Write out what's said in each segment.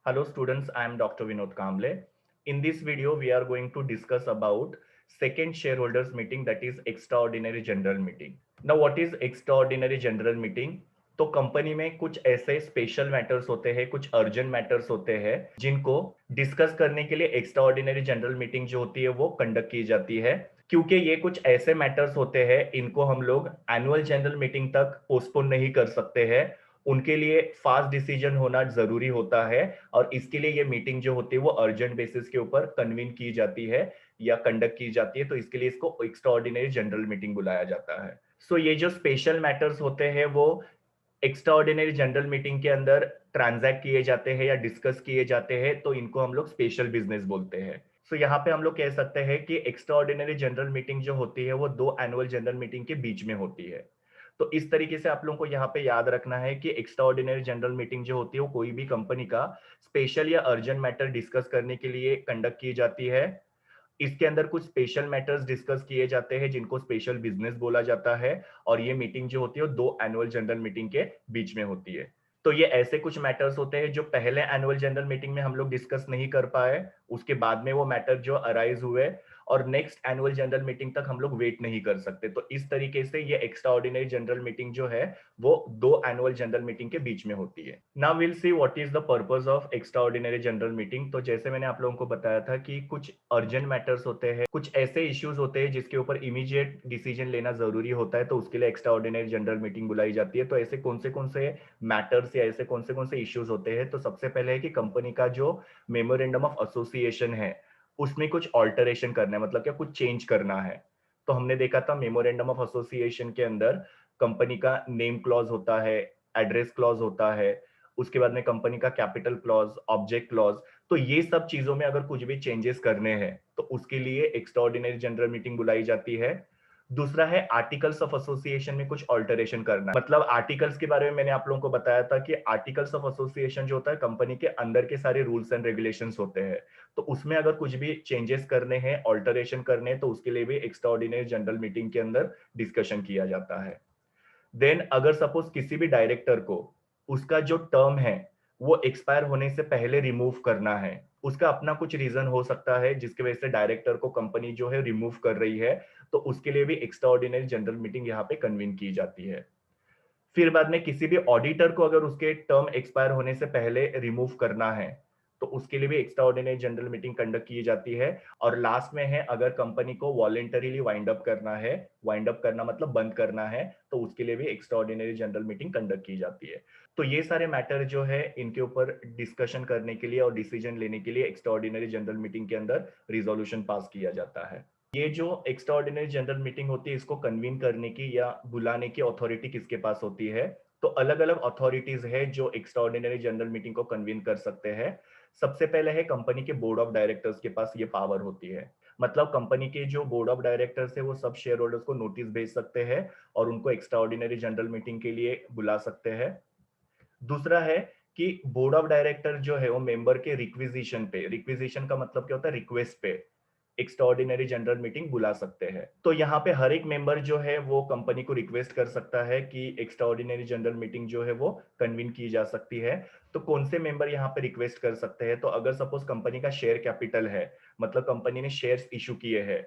Hello students, I am Dr. Vinod Kamble. In this video, we are going to discuss about second shareholders meeting, that is extraordinary general meeting. Now what is extraordinary general meeting? तो company में कुछ ऐसे special matters होते हैं, कुछ urgent matters होते हैं जिनको डिस्कस करने के लिए एक्स्ट्राऑर्डिनरी जनरल मीटिंग जो होती है वो कंडक्ट की जाती है। क्योंकि ये कुछ ऐसे मैटर्स होते हैं इनको हम लोग एनुअल जनरल मीटिंग तक पोस्टपोन नहीं कर सकते हैं, उनके लिए फास्ट डिसीजन होना जरूरी होता है और इसके लिए ये मीटिंग जो होती है वो अर्जेंट बेसिस के ऊपर कन्वीन की जाती है या कंडक्ट की जाती है, तो इसके लिए इसको एक्स्ट्राऑर्डिनरी जनरल मीटिंग बुलाया जाता है। सो ये जो स्पेशल मैटर्स होते हैं वो एक्स्ट्राऑर्डिनरी जनरल मीटिंग के अंदर ट्रांजैक्ट किए जाते हैं या डिस्कस किए जाते हैं, तो इनको हम लोग स्पेशल बिजनेस बोलते हैं। सो यहाँ पे हम लोग कह सकते हैं कि एक्स्ट्राऑर्डिनरी जनरल मीटिंग जो होती है वो दो एनुअल जनरल मीटिंग के बीच में होती है। तो इस तरीके से आप लोगों को यहाँ पे याद रखना है कि एक्स्ट्राऑर्डिनरी जनरल मीटिंग जो होती है वो कोई भी कंपनी का स्पेशल या अर्जेंट मैटर डिस्कस करने के लिए कंडक्ट की जाती है। इसके अंदर कुछ स्पेशल मैटर्स डिस्कस किए जाते हैं जिनको स्पेशल बिजनेस बोला जाता है और ये मीटिंग जो होती है वो दो एनुअल जनरल मीटिंग के बीच में होती है। तो ये ऐसे कुछ मैटर्स होते हैं जो पहले एनुअल जनरल मीटिंग में हम लोग डिस्कस नहीं कर पाए, उसके बाद में वो मैटर जो अराइज हुए और नेक्स्ट एनुअल जनरल मीटिंग तक हम लोग वेट नहीं कर सकते। तो इस तरीके से ये एक्स्ट्राऑर्डिनरी जनरल मीटिंग जो है वो दो एनुअल जनरल मीटिंग के बीच में होती है। Now will see what is the purpose of extraordinary general meeting. तो जैसे मैंने आप लोगों को बताया था कि कुछ अर्जेंट मैटर्स होते हैं, कुछ ऐसे इश्यूज होते हैं जिसके ऊपर इमीडिएट डिसीजन लेना जरूरी होता है, तो उसके लिए एक्स्ट्राऑर्डिनरी जनरल मीटिंग बुलाई जाती है। तो ऐसे कौन से मैटर्स या ऐसे कौन से इश्यूज होते हैं, तो सबसे पहले है कि कंपनी का जो मेमोरेंडम ऑफ एसोसिएशन है उसमें कुछ ऑल्टरेशन करना है, मतलब क्या कुछ चेंज करना है। तो हमने देखा था मेमोरेंडम ऑफ एसोसिएशन के अंदर कंपनी का नेम क्लॉज होता है, एड्रेस क्लॉज होता है, उसके बाद में कंपनी का कैपिटल क्लॉज, ऑब्जेक्ट क्लॉज। तो ये सब चीजों में अगर कुछ भी चेंजेस करने हैं तो उसके लिए एक्स्ट्राऑर्डिनरी जनरल मीटिंग बुलाई जाती है। दूसरा है आर्टिकल्स ऑफ एसोसिएशन में कुछ ऑल्टरेशन करना, मतलब आर्टिकल्स के बारे में मैंने आप लोगों को बताया था कि आर्टिकल्स ऑफ एसोसिएशन जो होता है कंपनी के अंदर के सारे रूल्स एंड रेगुलेशंस होते हैं, तो उसमें अगर कुछ भी चेंजेस करने हैं, ऑल्टरेशन करने हैं, तो उसके लिए भी एक्स्ट्राऑर्डिनरी जनरल मीटिंग के अंदर डिस्कशन किया जाता है। देन अगर सपोज किसी भी डायरेक्टर को उसका जो टर्म है वो एक्सपायर होने से पहले रिमूव करना है, उसका अपना कुछ रीजन हो सकता है जिसकी वजह से डायरेक्टर को कंपनी जो है रिमूव कर रही है, तो उसके लिए भी एक्स्ट्राऑर्डिनरी जनरल मीटिंग यहाँ पे कन्वीन की जाती है। फिर बाद में किसी भी ऑडिटर को अगर उसके टर्म एक्सपायर होने से पहले रिमूव करना है तो उसके लिए भी एक्स्ट्राऑर्डिनरी जनरल मीटिंग कंडक्ट की जाती है। और लास्ट में है अगर कंपनी को वॉलेंटरीली वाइंड अप करना है, वाइंड अप करना मतलब बंद करना है, तो उसके लिए भी एक्स्ट्राऑर्डिनरी जनरल मीटिंग कंडक्ट की जाती है। तो ये सारे मैटर जो है इनके ऊपर डिस्कशन करने के लिए और डिसीजन लेने के लिए एक्स्ट्राऑर्डिनरी जनरल मीटिंग के अंदर रिजोल्यूशन पास किया जाता है। ये जो एक्स्ट्राऑर्डिनरी जनरल मीटिंग होती है इसको कन्वीन करने की या बुलाने की अथॉरिटी किसके पास होती है? तो अलग अलग अथॉरिटीज है जो एक्स्ट्राऑर्डिनरी जनरल मीटिंग को कन्वीन कर सकते हैं। सबसे पहले है कंपनी के बोर्ड ऑफ डायरेक्टर्स के पास ये पावर होती है, मतलब कंपनी के जो बोर्ड ऑफ डायरेक्टर्स है वो सब शेयर होल्डर्स को नोटिस भेज सकते हैं और उनको एक्स्ट्राऑर्डिनरी जनरल मीटिंग के लिए बुला सकते हैं। दूसरा है कि बोर्ड ऑफ डायरेक्टर जो है वो मेंबर के रिक्विजिशन पे, रिक्विजिशन का मतलब क्या होता है, रिक्वेस्ट पे एक्स्ट्राऑर्डिनरी जनरल मीटिंग बुला सकते हैं। तो यहाँ पे हर एक मेंबर जो है वो कंपनी को रिक्वेस्ट कर सकता है कि एक्स्ट्राऑर्डिनरी जनरल मीटिंग जो है वो कन्वीन की जा सकती है। तो कौन से मेंबर यहाँ पे रिक्वेस्ट कर सकते हैं? तो अगर सपोज कंपनी का शेयर कैपिटल है, मतलब कंपनी ने शेयर्स इशू किए हैं,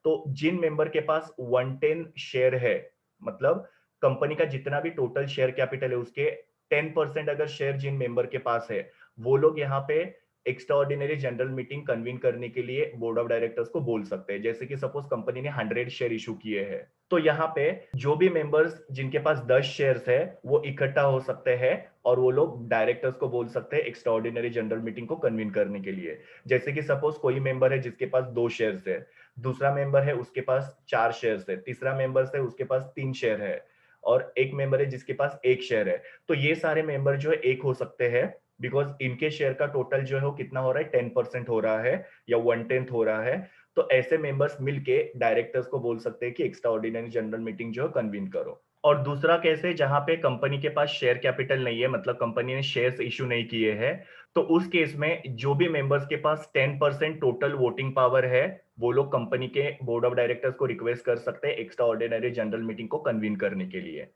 तो जिन मेंबर के पास 110 शेयर है, मतलब कंपनी का जितना भी टोटल शेयर कैपिटल है उसके 10% अगर शेयर जिन मेंबर के पास है, वो लोग यहाँ पे एक्स्ट्राऑर्डिनरी जनरल मीटिंग कन्वीन करने के लिए बोर्ड ऑफ डायरेक्टर्स को बोल सकते हैं। जैसे कि सपोज कंपनी ने 100 शेयर इशू किए हैं, तो यहाँ पे जो भी मेंबर्स जिनके पास 10 शेयर्स है वो इकट्ठा हो सकते हैं और वो लोग डायरेक्टर्स को बोल सकते हैं एक्स्ट्राऑर्डिनरी जनरल मीटिंग को कन्वीन करने के लिए। जैसे कि सपोज कोई मेंबर है जिसके पास 2 शेयर्स है, दूसरा मेंबर है उसके पास 4 शेयर्स है, तीसरा मेंबर है उसके पास 3 शेयर है और एक मेंबर है जिसके पास 1 शेयर है। तो ये सारे मेंबर जो है एक हो सकते हैं बिकॉज इनके शेयर का टोटल जो है वो कितना हो रहा है, 10% हो रहा है या 1/10 हो रहा है। तो ऐसे मेंबर्स मिलके डायरेक्टर्स को बोल सकते हैं कि एक्स्ट्राऑर्डिनरी जनरल मीटिंग जो है कन्वीन करो। और दूसरा कैसे, जहां पे कंपनी के पास शेयर कैपिटल नहीं है, मतलब कंपनी ने शेयर्स इशू नहीं किए हैं, तो उस केस में जो भी मेंबर्स के पास 10% टोटल वोटिंग पावर है वो लोग कंपनी के बोर्ड ऑफ डायरेक्टर्स को रिक्वेस्ट कर सकते हैं एक्स्ट्रा ऑर्डिनरी जनरल मीटिंग को कन्वीन करने के लिए।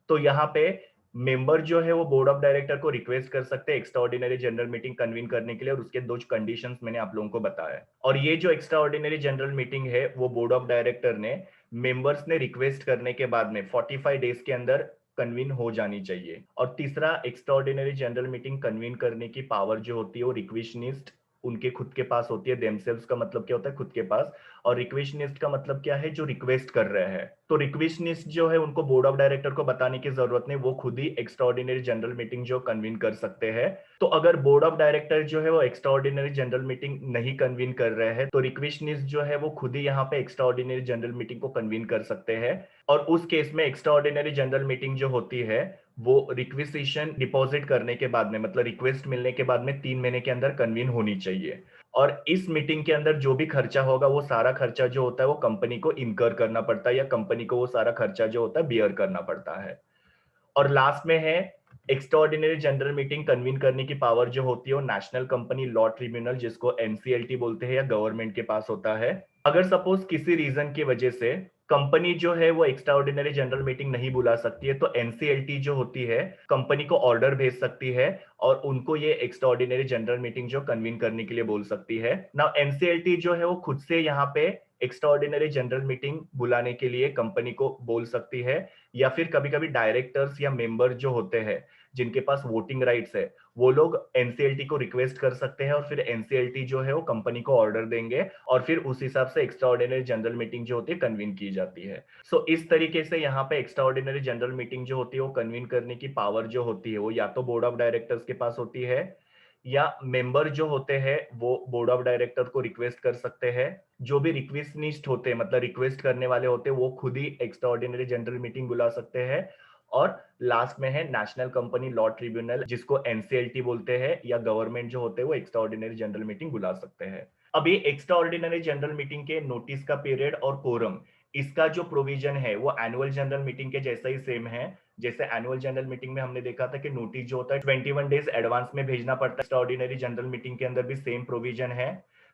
तो यहाँ पे मेंबर जो है वो बोर्ड ऑफ डायरेक्टर को रिक्वेस्ट कर सकते हैं extra ordinary general meeting convene करने के लिए, और उसके दो कंडीशंस मैंने आप लोगों को बताया है। और ये जो एक्स्ट्रा ऑर्डिनरी जनरल मीटिंग है वो बोर्ड ऑफ डायरेक्टर ने मेंबर्स ने रिक्वेस्ट करने के बाद में 45 डेज के अंदर कन्वीन हो जानी चाहिए। और तीसरा, extra ordinary general meeting convene करने की पावर जो होती है वो रिक्वेशनिस्ट उनके खुद के पास होती है। देमसेल्व्स का मतलब क्या होता है? खुद के पास। और रिक्वेशनिस्ट का मतलब क्या है? जो रिक्वेस्ट कर रहे हैं। तो रिक्वेशनिस्ट जो है उनको बोर्ड ऑफ डायरेक्टर को बताने की जरूरत नहीं, वो खुद ही एक्स्ट्रा ऑर्डिनरी जनरल मीटिंग जो कन्वीन कर सकते हैं। तो अगर बोर्ड ऑफ डायरेक्टर जो है वो एक्स्ट्रा ऑर्डिनरी जनरल मीटिंग नहीं कन्वीन कर रहे हैं तो रिक्वेशनिस्ट जो है वो खुद ही यहाँ पे एक्स्ट्रा ऑर्डिनरी जनरल मीटिंग को कन्वीन कर सकते हैं। और उस केस में एक्स्ट्रा ऑर्डिनरी जनरल मीटिंग जो होती है वो रिक्वेजिशन डिपॉजिट करने के बाद में, मतलब रिक्वेस्ट मिलने के बाद में 3 महीने के अंदर कन्वीन होनी चाहिए। और इस मीटिंग के अंदर जो भी खर्चा होगा वो सारा खर्चा जो होता है वो कंपनी को इनकर करना पड़ता है, या कंपनी को वो सारा खर्चा जो होता है बियर करना पड़ता है। और लास्ट में है, एक्स्ट्राऑर्डिनरी जनरल मीटिंग कन्वीन करने की पावर जो होती है वो नेशनल कंपनी लॉ ट्रिब्यूनल, जिसको एनसीएलटी बोलते हैं, या गवर्नमेंट के पास होता है। अगर सपोज किसी रीजन की वजह से कंपनी जो है वो एक्स्ट्रा ऑर्डिनरी जनरल मीटिंग नहीं बुला सकती है तो एनसीएलटी जो होती है कंपनी को ऑर्डर भेज सकती है और उनको ये एक्स्ट्रा ऑर्डिनरी जनरल मीटिंग जो कन्वीन करने के लिए बोल सकती है। ना एनसीएलटी जो है वो खुद से यहाँ पे एक्स्ट्रा ऑर्डिनरी जनरल मीटिंग बुलाने के लिए कंपनी को बोल सकती है, या फिर कभी कभी डायरेक्टर्स या मेंबर जो होते हैं जिनके पास वोटिंग राइट्स है वो लोग एनसीएलटी को रिक्वेस्ट कर सकते हैं, और फिर एनसीएलटी जो है वो कंपनी को ऑर्डर देंगे और फिर उस हिसाब से एक्स्ट्रा ऑर्डिनरी जनरल मीटिंग जो होती है कन्वीन की जाती है। सो इस तरीके से यहाँ पे एक्स्ट्रा ऑर्डिनरी जनरल मीटिंग जो होती है वो कन्वीन करने की पावर जो होती है वो या तो बोर्ड ऑफ डायरेक्टर्स के पास होती है, या मेंबर जो होते हैं वो बोर्ड ऑफ डायरेक्टर को रिक्वेस्ट कर सकते हैं। जो भी रिक्वेस्टनिस्ट होते हैं, मतलब रिक्वेस्ट करने वाले होते हैं, वो खुद ही एक्स्ट्रा ऑर्डिनरी जनरल मीटिंग बुला सकते हैं। और लास्ट में है नेशनल कंपनी लॉ ट्रिब्यूनल, जिसको एनसीएलटी बोलते हैं, या गवर्नमेंट जो होते हैं वो एक्स्ट्रा ऑर्डिनरी जनरल मीटिंग बुला सकते हैं। अभी एक्स्ट्रा ऑर्डिनरी जनरल मीटिंग के नोटिस का पीरियड और कोरम, इसका जो प्रोविजन है वो एनुअल जनरल मीटिंग के जैसा ही सेम है। जैसे एनुअल जनरल मीटिंग में हमने देखा था कि नोटिस जो होता है 21 डेज एडवांस में भेजना पड़ता है, एक्स्ट्रा ऑर्डिनरी जनरल मीटिंग के अंदर भी सेम प्रोविजन है।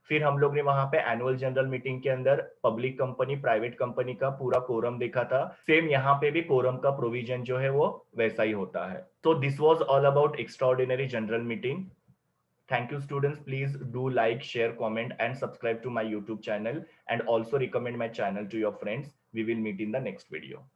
फिर हम लोग ने वहां पे एनुअल जनरल मीटिंग के अंदर पब्लिक कंपनी प्राइवेट कंपनी का पूरा कोरम देखा था, सेम यहाँ पे भी कोरम का प्रोविजन जो है वो वैसा ही होता है। तो this was all about extra ordinary general meeting. Thank you students, please do like, share, comment and subscribe to my YouTube channel, and also recommend my channel to your friends. We will meet in the next video.